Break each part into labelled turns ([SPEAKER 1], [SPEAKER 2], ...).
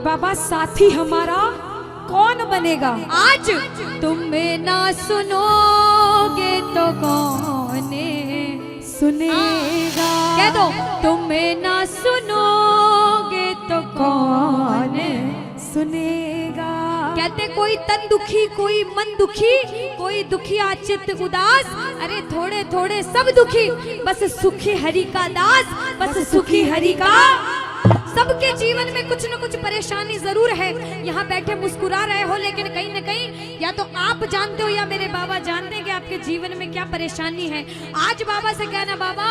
[SPEAKER 1] बाबा साथी हमारा कौन बनेगा।
[SPEAKER 2] आज तुम्हें ना सुनोगे तो कौन
[SPEAKER 1] सुनेगा।
[SPEAKER 2] कह दो, तुम्हें ना सुनोगे तो कौन
[SPEAKER 1] सुनेगा।
[SPEAKER 2] कहते कोई तन दुखी, कोई मन दुखी, कोई दुखी चित्त उदास, अरे थोड़े थोड़े सब दुखी, बस सुखी हरि का दास, बस सुखी हरि का। सबके जीवन में कुछ न कुछ परेशानी जरूर है। यहाँ बैठे मुस्कुरा रहे हो, लेकिन कहीं न कहीं या तो आप जानते हो या मेरे बाबा जानते हैं कि आपके जीवन में क्या परेशानी है। आज बाबा से कहना, बाबा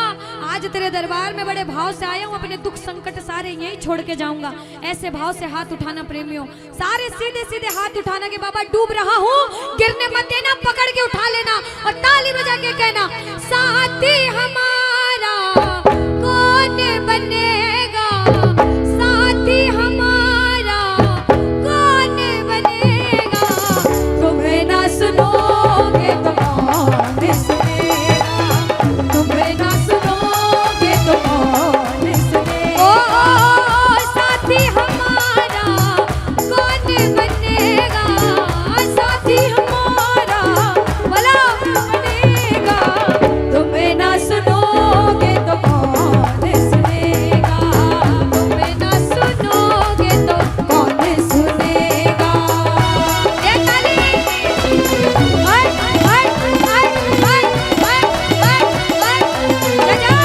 [SPEAKER 2] आज तेरे दरबार में बड़े भाव से आया हूँ, अपने दुख संकट सारे यहीं छोड़ के जाऊंगा। ऐसे भाव से हाथ उठाना प्रेमियों, सारे सीधे सीधे हाथ उठाना कि बाबा डूब रहा हूँ, गिरने मत देना, पकड़ के उठा लेना और ताली बजा के कहना, साथी हमारा कौन बनेगा, साथी हमारा कौन बनेगा। तुम्हें ना सुनोगे तो कौन सुनेगा, तुम्हें ना सुनोगे तो कौन सुनेगा। ओ साथी हमारा कौन बनेगा, साथी हमारा भला बनेगा। तुम्हें ना सुनोगे तो कौन सुनेगा, तुम्हें ना सुनोगे तो कौन सुनेगा। ये ताली हाय हाय हाय हाय हाय हाय जा जा।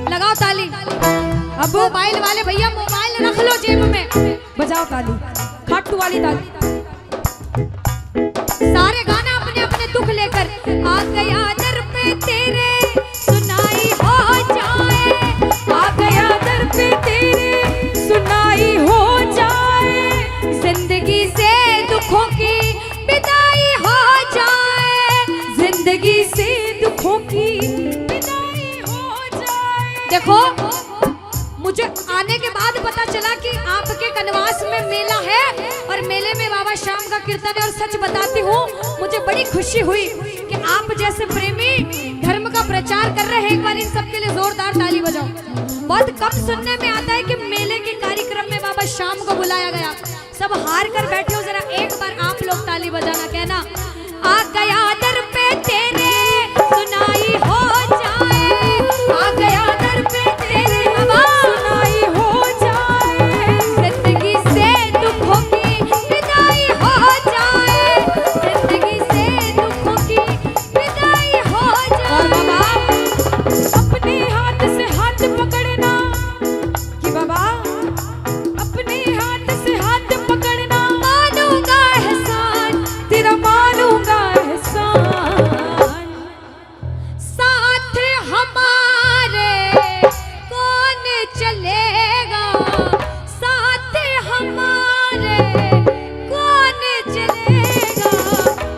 [SPEAKER 2] लगाओ ताली।
[SPEAKER 1] अब
[SPEAKER 2] मोबाइल वाले भैया मोबाइल रख लो जेब में,
[SPEAKER 1] बजाओ ताली, खाटू वाली ताली।
[SPEAKER 2] सारे गाना अपने अपने दुख लेकर। आ गया दर पे तेरे सुनाई हो जाए,
[SPEAKER 1] आ गया दर पे तेरे सुनाई हो जाए,
[SPEAKER 2] जिंदगी से दुखों की विदाई हो जाए,
[SPEAKER 1] जिंदगी से दुखों की विदाई हो जाए।
[SPEAKER 2] देखो मुझे आने के बाद पता चला कि आपके कनवास में मेला है और मेले में बाबा श्याम का कीर्तन है। और सच बताती हूँ, मुझे बड़ी खुशी हुई कि आप जैसे प्रेमी धर्म का प्रचार कर रहे हैं। एक बार इन सबके लिए जोरदार ताली बजाओ। बहुत कम सुनने में आता है कि मेले के कार्यक्रम में बाबा श्याम को बुलाया गया। सब हार कर बैठे हो, जरा एक बार आप लोग ताली बजाना, कहना आ गया दर पे तेरे सुनाई हो जाए, आ गया दर पे तेरे बाबा
[SPEAKER 1] सुनाई हो जाए,
[SPEAKER 2] जिंदगी से दुखों की विदाई हो जाए, जिंदगी से दुखों की विदाई हो
[SPEAKER 1] और
[SPEAKER 2] जाए।
[SPEAKER 1] बाबा अपने हाथ से हाथ पकड़ना, कि बाबा अपने हाथ से हाथ पकड़ना,
[SPEAKER 2] मानूंगा एहसान,
[SPEAKER 1] तेरा मानूंगा एहसान।
[SPEAKER 2] साथ हमारे कौन चलेगा, साथ हमारे कौन चलेगा।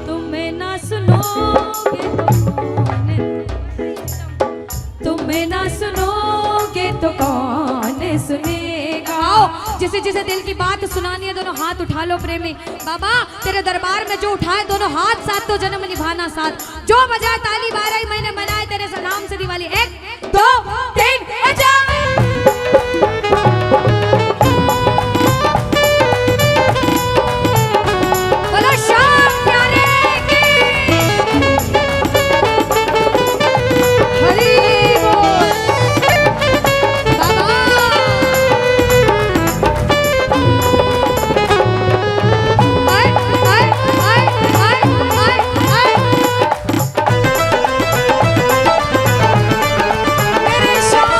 [SPEAKER 1] तुम्हें ना सुनोगे तो कौन, तुम्हें ना सुनोगे तो कौन सुनेगा।
[SPEAKER 2] आओ, जिसे जिसे दिल की बात सुनानी है दोनों हाथ उठा लो प्रेमी। बाबा तेरे दरबार में जो उठाए दोनों हाथ, साथ तो जन्म निभाना साथ। जो बजाए ताली 12 महीने मनाए तेरे नाम से दिवाली। 1 2 3 जा। बोलो श्याम प्यारे की हरि बोल। बाबा हाय हाय हाय हाय हाय हाय।
[SPEAKER 1] मेरे श्याम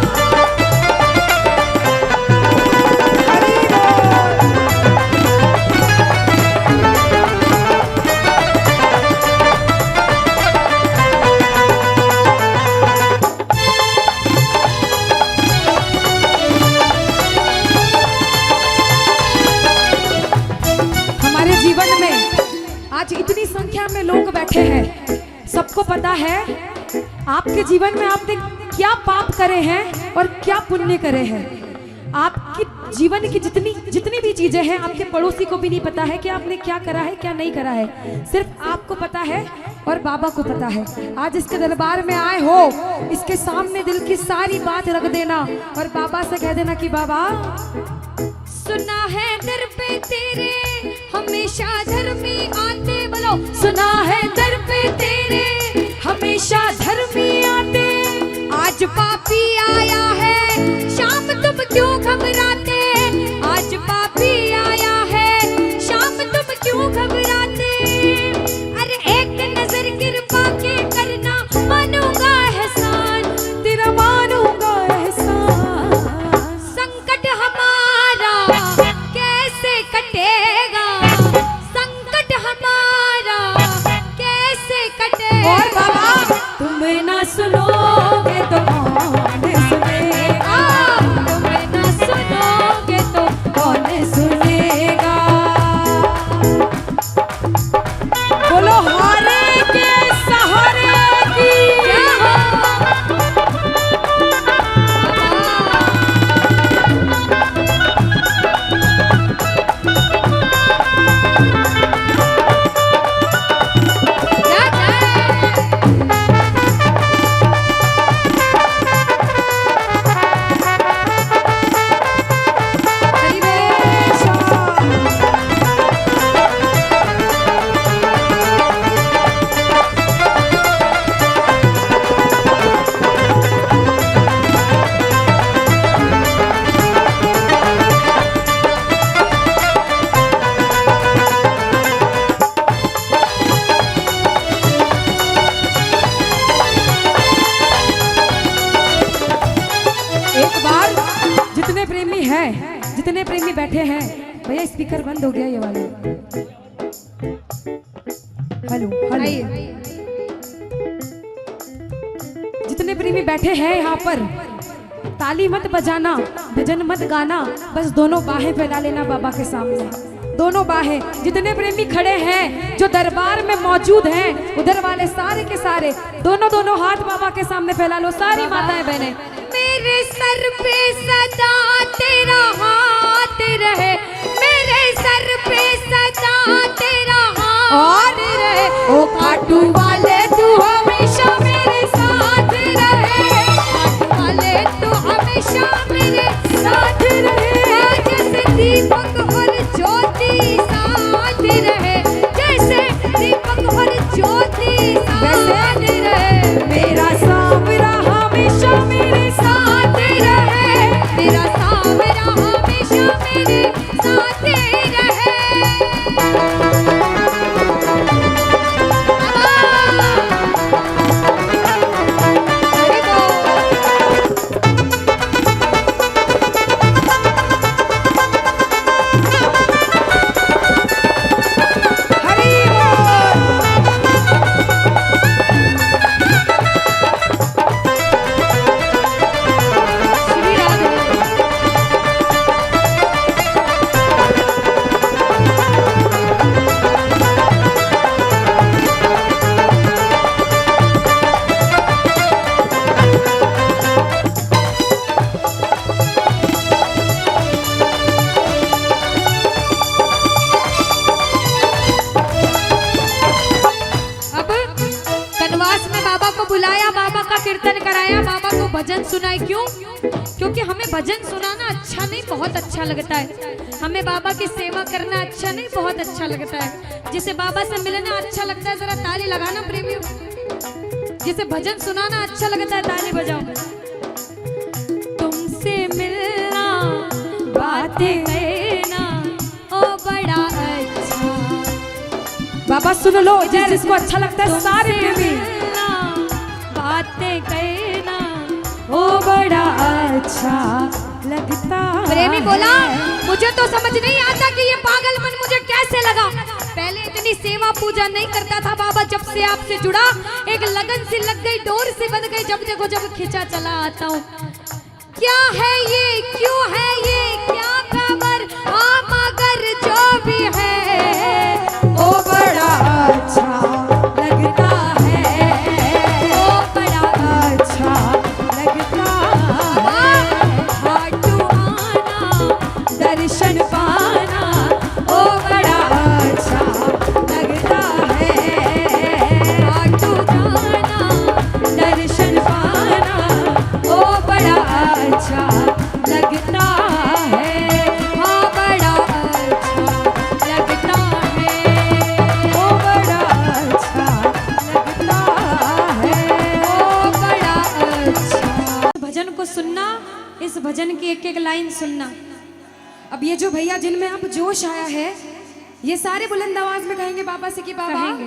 [SPEAKER 1] हरि बोल। हमारे जीवन में आज इतनी संख्या में लोग बैठे हैं, सबको पता है आपके जीवन में आपने क्या पाप करे हैं और क्या पुण्य करे हैं। आपकी जीवन की जितनी भी चीजें हैं आपके पड़ोसी को भी नहीं पता है कि आपने क्या करा है क्या नहीं करा है, सिर्फ आपको पता है और बाबा को पता है। आज इसके दरबार में आए हो, इसके सामने दिल की सारी बात रख देना और बाबा से कह देना कि बाबा
[SPEAKER 2] सुना है दर पे तेरे हमेशा धर्मी आते, बोलो सुना है दर पे तेरे हमेशा धर्मी आते। आज पापी आया है शाम तुम क्यों घबराते, आज पापी आया है शाम तुम क्यों घबराते। अरे एक नजर कृपा के करना मानूंगा एहसान,
[SPEAKER 1] तेरा मानूंगा एहसान।
[SPEAKER 2] संकट हमारा कैसे कटेगा, संकट हमारा कैसे कटेगा।
[SPEAKER 1] और बाबा तुम ना सुनोगे तो कौन सुनेगा,
[SPEAKER 2] तुम न सुनोगे तो
[SPEAKER 1] कौन सुनेगा। बोलो हारे के सहारे की
[SPEAKER 2] क्या हो। जा जा।
[SPEAKER 1] एक बार जितने प्रेमी बैठे हैं, भैया स्पीकर बंद हो गया ये वाले। हेलो हेलो,
[SPEAKER 2] आइए।
[SPEAKER 1] जितने प्रेमी बैठे हैं यहाँ पर, ताली मत बजाना, भजन मत गाना, बस दोनों बाहें फैला लेना बाबा के सामने, दोनों बाहें। जितने प्रेमी खड़े हैं जो दरबार में मौजूद हैं, उधर वाले सारे के सारे दोनों हाथ बाबा के सामने फैला लो, सारी माताएं बहनें।
[SPEAKER 2] मेरे सर पे सदा तेरा हाथ रहे, मेरे सर पे सदा तेरा हाथ रहे।
[SPEAKER 1] ओ खाटू वाले तू हमेशा
[SPEAKER 2] मेरे साथ रहे, हाथ वाले तू हमेशा मेरे साथ रहे। जैसे दीपक और ज्योति साथ रहे, जैसे दीपक और ज्योति साथ रहे।
[SPEAKER 1] मेरा सांवरा हमेशा मेरे
[SPEAKER 2] साथ रहे, मेरा सांवरा हमेशा मेरे साथ रहे। हरि श्री राधे। अब कनवास में बाबा को बुलाया, बाबा का कीर्तन कराया, बाबा को भजन सुनाए। क्यों? क्योंकि हमें भजन सुनाना अच्छा नहीं, बहुत अच्छा लगता है। हमें बाबा की सेवा करना अच्छा नहीं, बहुत अच्छा लगता है। जिसे बाबा से मिलना अच्छा लगता है, जरा ताली लगाना प्रेमियों। जिसे भजन सुनाना अच्छा लगता है, ताली बजाओ। तुमसे मिलना, बातें करना, ओ बड़ा अच्छा।
[SPEAKER 1] बाबा सुन लो, जिसको अच्छा लगता है सारे प्रेमी।
[SPEAKER 2] बातें कहना
[SPEAKER 1] ओ बड़ा अच्छा लगता
[SPEAKER 2] प्रेमी
[SPEAKER 1] है।
[SPEAKER 2] बोला, मुझे तो समझ नहीं आता कि ये पागल मन मुझे कैसे लगा। पहले इतनी सेवा पूजा नहीं करता था बाबा, जब से आपसे जुड़ा एक लगन सी लग गई, डोर सी बंध गई। जब देखो जब खिंचा चला आता हूँ। क्या है ये, क्यों है ये, क्या खबर, हाँ मगर जो भी है
[SPEAKER 1] ओ बड़ा अच्छा लगता है,
[SPEAKER 2] ओ बड़ा
[SPEAKER 1] एक लाइन सुनना। अब ये जो भैया जिनमें अब जोश आया है, ये सारे बुलंद आवाज में कहेंगे बाबा से कि बाबा
[SPEAKER 2] कहेंगे।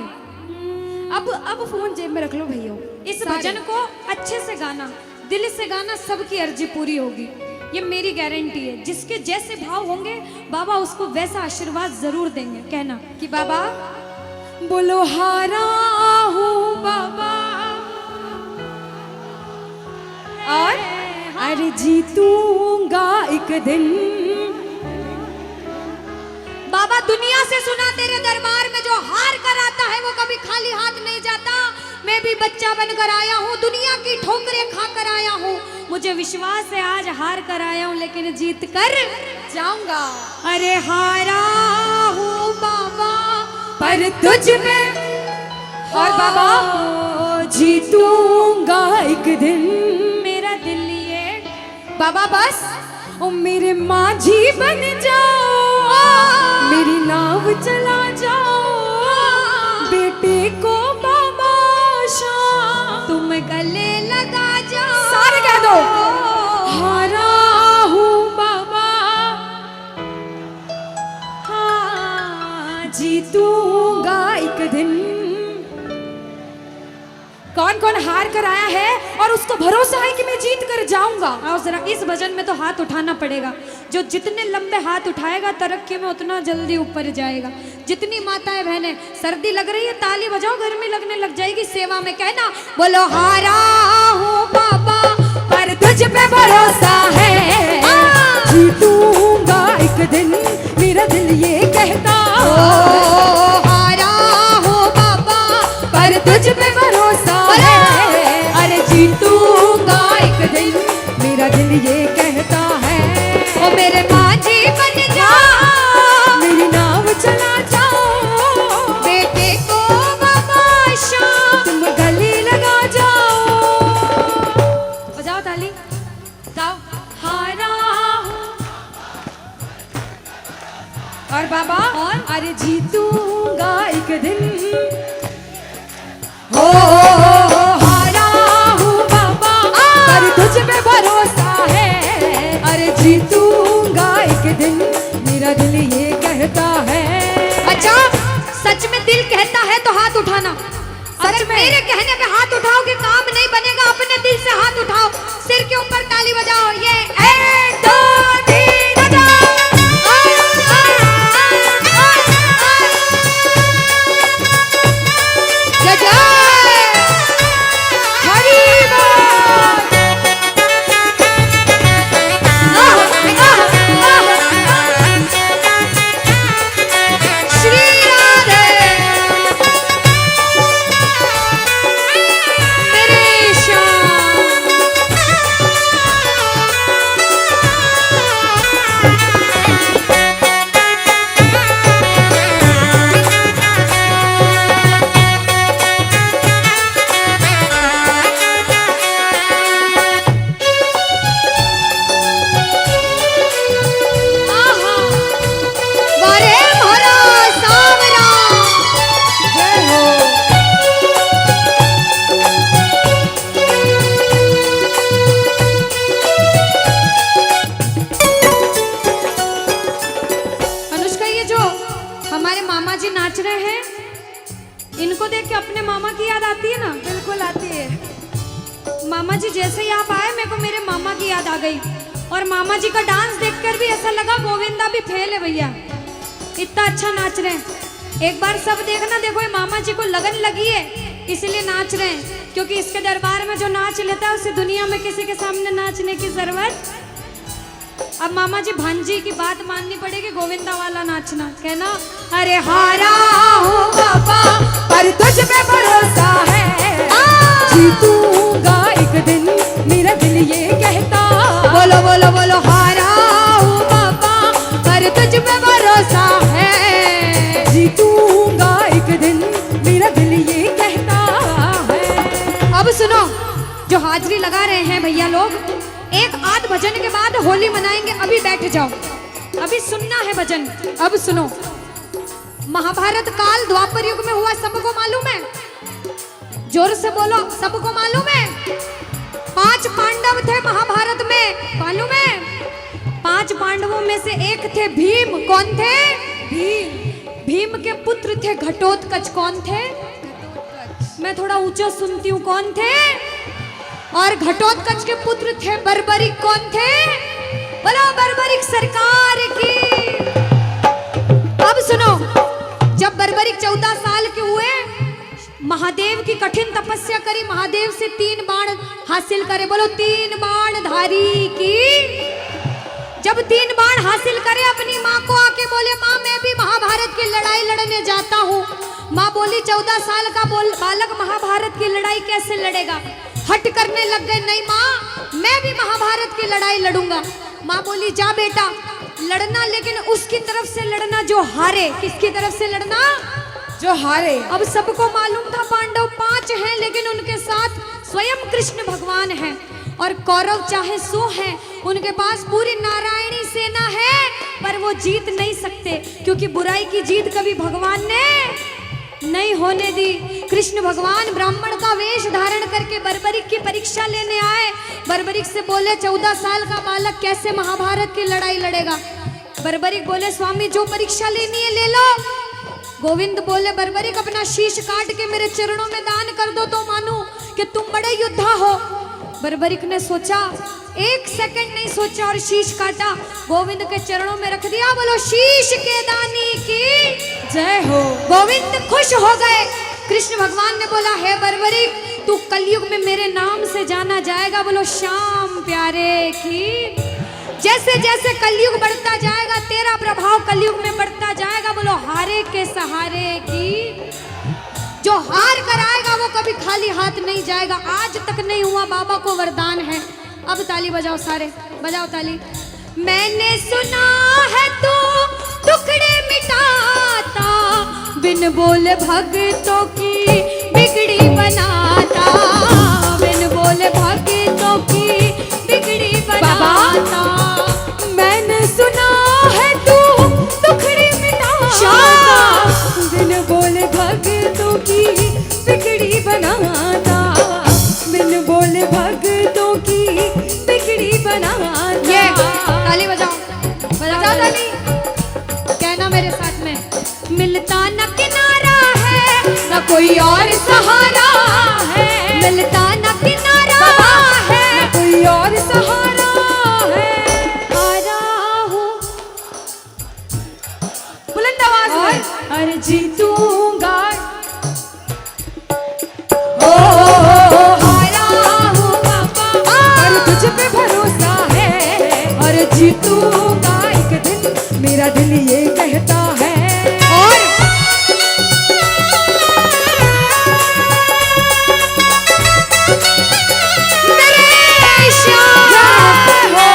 [SPEAKER 1] अब फोन जेब में रख लो भैया।
[SPEAKER 2] इस भजन को अच्छे से गाना, दिल से गाना, सबकी अर्जी पूरी होगी, ये मेरी गारंटी है। जिसके जैसे भाव होंगे बाबा उसको वैसा आशीर्वाद जरूर देंगे। कहना
[SPEAKER 1] कि बाबा बोलो हारा हूँ बाबा और अरे जीतूंगा एक दिन।
[SPEAKER 2] बाबा दुनिया से सुना तेरे दरबार में जो हार कर आता है वो कभी खाली हाथ नहीं जाता। मैं भी बच्चा बनकर आया हूँ, दुनिया की ठोकरें खा कर आया हूँ। मुझे विश्वास है आज हार कर आया हूँ लेकिन जीत कर
[SPEAKER 1] जाऊंगा।
[SPEAKER 2] अरे हारा हूँ बाबा
[SPEAKER 1] पर तुझ में और बाबा जीतूंगा एक दिन।
[SPEAKER 2] मेरा दिल ये
[SPEAKER 1] बाबा बस ओ मेरे माझी बन जाओ, मेरी नाव चला जाओ, बेटे को बाबा शाम
[SPEAKER 2] तुम गले लगा जाओ।
[SPEAKER 1] सारे कह दो हारा हूँ बाबा, हाँ जीतूंगा एक दिन। कौन कौन हार कर आया है और उसको भरोसा है कि मैं जीत कर जाऊंगा।
[SPEAKER 2] और जरा इस भजन में तो हाथ उठाना पड़ेगा। जो जितने लंबे हाथ उठाएगा तरक्की में उतना जल्दी ऊपर जाएगा। जितनी माताएं बहनें सर्दी लग रही है ताली बजाओ, गर्मी लगने लग जाएगी सेवा में। कहना बोलो हारा हूँ बाबा
[SPEAKER 1] पर तुझ पे भरोसा है, जीतूंगा एक दिन, मेरा दिल ये कहता।
[SPEAKER 2] हारा हूँ बाबा
[SPEAKER 1] पर तुझ पे भरोसा है, अरे जीतूंगा एक दिन, मेरा दिल ये कहता है।
[SPEAKER 2] ओ मेरे माझी बन जा,
[SPEAKER 1] मेरी नाव चला जाओ,
[SPEAKER 2] बेटे को बाबा शाम
[SPEAKER 1] तुम गले लगा जाओ। बजाओ ताली, जाओ हारा हूँ। और बाबा
[SPEAKER 2] और
[SPEAKER 1] अरे जीतूंगा एक दिन। हो हारा हूँ बाबा पर तुझ पे भरोसा है, अरे जीतूंगा एक दिन, मेरा दिल ये कहता है।
[SPEAKER 2] अच्छा सच में दिल कहता है तो हाथ उठाना। सच में मेरे कहने पे हाथ उठाओगे काम नहीं बनेगा। अपने दिल से हाथ उठाओ, सिर के ऊपर ताली बजाओ। ये 1 2 3 बजाओ। जय जय श्री राधे मेरे श्याम। वारे भरा सावरा
[SPEAKER 1] जय हो।
[SPEAKER 2] अनुष्का, ये जो हमारे मामा जी नाच रहे हैं इनको देख के अपने मामा की याद आती है ना?
[SPEAKER 1] बिल्कुल आती है।
[SPEAKER 2] मामा जी जैसे ही आप आए मेरे को मेरे मामा की याद आ गई। और मामा जी का डांस देखकर भी ऐसा लगा गोविंदा भी फेल है भैया, इतना अच्छा नाच रहे हैं। एक बार सब देखना, देखो ये मामा जी को लगन लगी है इसलिए नाच रहे हैं। क्योंकि इसके दरबार में जो नाच लेता है उसे दुनिया में किसी के सामने नाचने की जरूरत। अब मामा जी भांजी की बात माननी पड़ेगी, गोविंदा वाला नाचना। कहना अरे हारा हूँ बाबा
[SPEAKER 1] पर तुझ पे भरोसा है, जीतूंगा एक दिन, मेरा दिल ये कहता।
[SPEAKER 2] बोलो बोलो बोलो हारा हूँ बाबा पर तुझ पे भरोसा है,
[SPEAKER 1] जीतूंगा एक दिन, मेरा दिल ये कहता है।
[SPEAKER 2] अब सुनो, जो हाजिरी लगा रहे हैं भैया लोग, एक आध भजन के बाद होली मनाएंगे। अभी बैठ जाओ, अभी सुनना है भजन। अब सुनो, महाभारत काल द्वापर युग में हुआ, सबको मालूम है? जोर से बोलो, सबको मालूम है? 5 पांडव थे महाभारत में, मालूम है? 5 पांडवों में से एक थे भीम। कौन थे? भीम। भीम के पुत्र थे घटोत्कच। कौन थे? मैं थोड़ा ऊंचा सुनती हूँ। कौन थे? और घटोत्कच के पुत्र थे बर्बरिक। कौन थे? बोलो बर्बरिक सरकार की। अब सुनो, जब बर्बरिक 14 साल के हुए, महादेव की कठिन तपस्या करी, महादेव से 3 बाण हासिल करे। बोलो 3 बाण धारी की। जब 3 बाण हासिल करे, अपनी माँ को आके बोले, माँ मैं भी महाभारत की लड़ाई लड़ने जाता हूँ। माँ बोली 14 साल का बालक महाभारत की लड़ाई कैसे लड़ेगा? हट करने लग गए, नहीं माँ मैं भी महाभारत की लड़ाई लड़ूंगा। माँ बोली जा बेटा लड़ना, लेकिन उसकी तरफ से लड़ना जो हारे। किसकी तरफ से लड़ना?
[SPEAKER 1] जो हारे।
[SPEAKER 2] अब सबको मालूम था पांडव 5 हैं, लेकिन उनके साथ स्वयं कृष्ण भगवान हैं। और कौरव चाहे 100 हैं, उनके पास पूरी नारायणी सेना है, पर वो जीत नहीं सकते, क्योंकि बुराई की जीत कभी भगवान ने नहीं होने दी। कृष्ण भगवान ब्राह्मण का वेश धारण करके बर्बरिक की परीक्षा लेने आए। बर्बरिक से बोले 14 साल का बालक कैसे महाभारत की लड़ाई लड़ेगा? बर्बरिक बोले स्वामी जो परीक्षा लेनी है ले लो। गोविंद बोले बर्बरिक अपना शीश काट के मेरे चरणों में दान कर दो तो मानूं कि तुम बड़े योद्धा हो। बर्बरिक ने सोचा, 1 सेकंड नहीं सोचा और शीश काटा, गोविंद के चरणों में रख दिया। बोलो शीश के दानी की
[SPEAKER 1] जय हो।
[SPEAKER 2] गोविंद खुश हो गए। कृष्ण भगवान ने बोला हे बर्बरिक तू कलयुग में मेरे नाम से जाना जाएगा। बोलो श्याम प्यारे की। जैसे जैसे कलयुग बढ़ता जाएगा, तेरा प्रभाव कलयुग में बढ़ता जाएगा। बोलो हारे के सहारे की। जो हार कर आएगा वो कभी खाली हाथ नहीं जाएगा। आज तक नहीं हुआ, बाबा को वरदान है। अब ताली बजाओ, सारे बजाओ ताली। मैंने सुना है तू टुकड़े मिटाता, बिन बोले भक्तों की बिगड़ी बनाता, बिन बोले भक्तों की बिगड़ी बनाता।
[SPEAKER 1] मैंने सुना है तू टुकड़े मिटाता, बिन बोले भक्तों की बिगड़ी बनाता, बिन बोले भक्तों की बिगड़ी बनाता।
[SPEAKER 2] ये ताली बजाओ, बजाओ ताली। कहना मेरे साथ में, मिलता न किनारा है न कोई और सहारा है, मिलता न किनारा है
[SPEAKER 1] न कोई और सहारा है।
[SPEAKER 2] हारा हूँ
[SPEAKER 1] बुलंद आवाज में, अरे जीतूंगा।
[SPEAKER 2] हारा हूँ बाबा,
[SPEAKER 1] और तुझ पे भरोसा है, और जीतूंगा एक दिन, मेरा दिल ये कहता है।
[SPEAKER 2] और मेरे श्याम हो।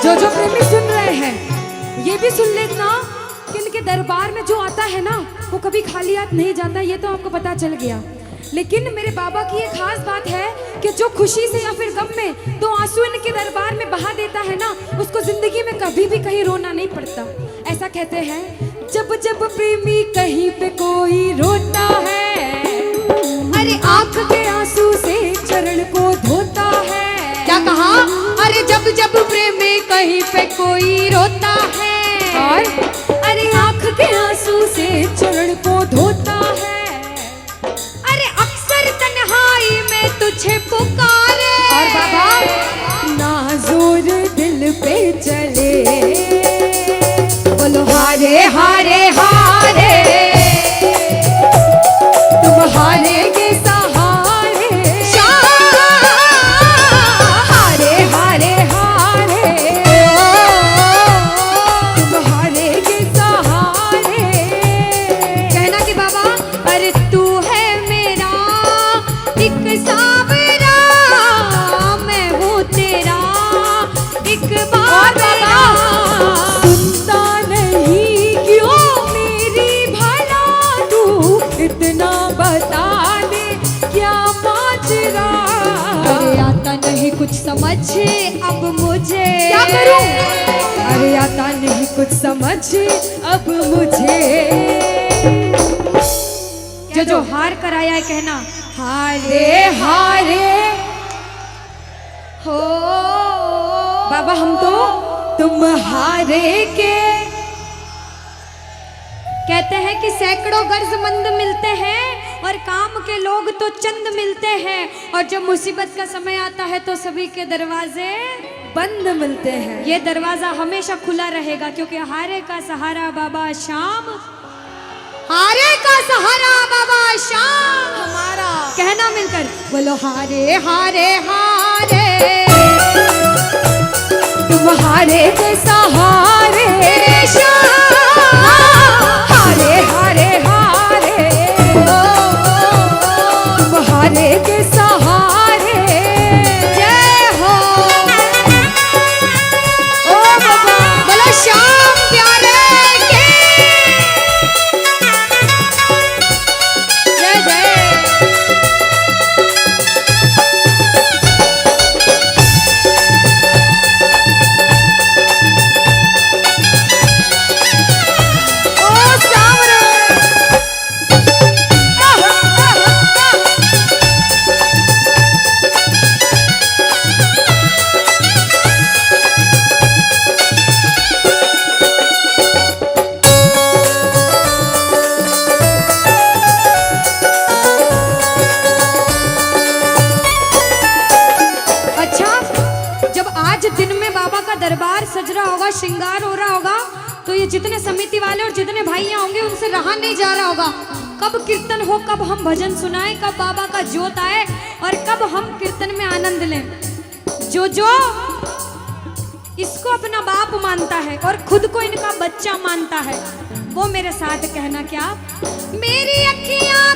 [SPEAKER 1] जो जो प्रेमी सुन रहे हैं, ये भी सुन लेना कि इनके दरबार में जो आता है ना, वो कभी खाली हाथ नहीं जाता। ये तो आपको पता चल गया। लेकिन मेरे बाबा की एक खास बात है कि जो खुशी से या फिर गम में 2 आंसू इनके दरबार में बहा देता है ना, उसको जिंदगी में कभी भी कहीं रोना नहीं पड़ता। ऐसा कहते हैं, जब जब प्रेमी कहीं पे कोई रोता है, अरे आंख के आंसू से चरण को धोता है।
[SPEAKER 2] क्या कहा? अरे जब जब प्रेमी कहीं पे कोई रोता है,
[SPEAKER 1] और अरे आंख के आंसू से चरण को धोता है।
[SPEAKER 2] अरे अक्सर तन्हाई में तुझे पुकारे।
[SPEAKER 1] और बाबा नाज़ुर दिल पे चले, बोलो हारे हारे हारे, तुम हारेगे सहारे। हारे हारे हारे, तुम हारेगे सहारे।
[SPEAKER 2] कहना कि बाबा अरे तू है मेरा एक सावरा, मैं हूँ तेरा एक बाबरा।
[SPEAKER 1] सुनता नहीं इतना बता दे क्या माजरा।
[SPEAKER 2] अरे आता नहीं कुछ समझ अब मुझे,
[SPEAKER 1] क्या करूं? अरे आता नहीं कुछ समझ अब मुझे।
[SPEAKER 2] जो हार कर आया है कहना
[SPEAKER 1] हारे हारे
[SPEAKER 2] हो।
[SPEAKER 1] बाबा हम तो तुम हारे के।
[SPEAKER 2] कहते हैं कि सैकड़ों गर्जमंद मिलते हैं और काम के लोग तो चंद मिलते हैं, और जब मुसीबत का समय आता है तो सभी के दरवाजे
[SPEAKER 1] बंद मिलते हैं।
[SPEAKER 2] ये दरवाजा हमेशा खुला रहेगा, क्योंकि हारे का सहारा बाबा शाम, हारे का सहारा बाबा शाम
[SPEAKER 1] हमारा।
[SPEAKER 2] कहना मिलकर बोलो हारे हारे हारे,
[SPEAKER 1] तुम हारे के सहारे हारे हारे हारे, तुम हारे के सहारे।
[SPEAKER 2] जय हो
[SPEAKER 1] ओ बाबा
[SPEAKER 2] बोलो शाम प्यारे के जय जय। दरबार सज रहा होगा, श्रृंगार हो रहा होगा, तो ये जितने समिति वाले और जितने भाइयां होंगे उनसे रहा नहीं जा रहा होगा। कब कीर्तन हो, कब हम भजन सुनाएं, कब बाबा का जोत आए और कब हम कीर्तन में आनंद लें। जो इसको अपना बाप मानता है और खुद को इनका बच्चा मानता है, वो मेरे साथ कहना क्या। मेरी अखियां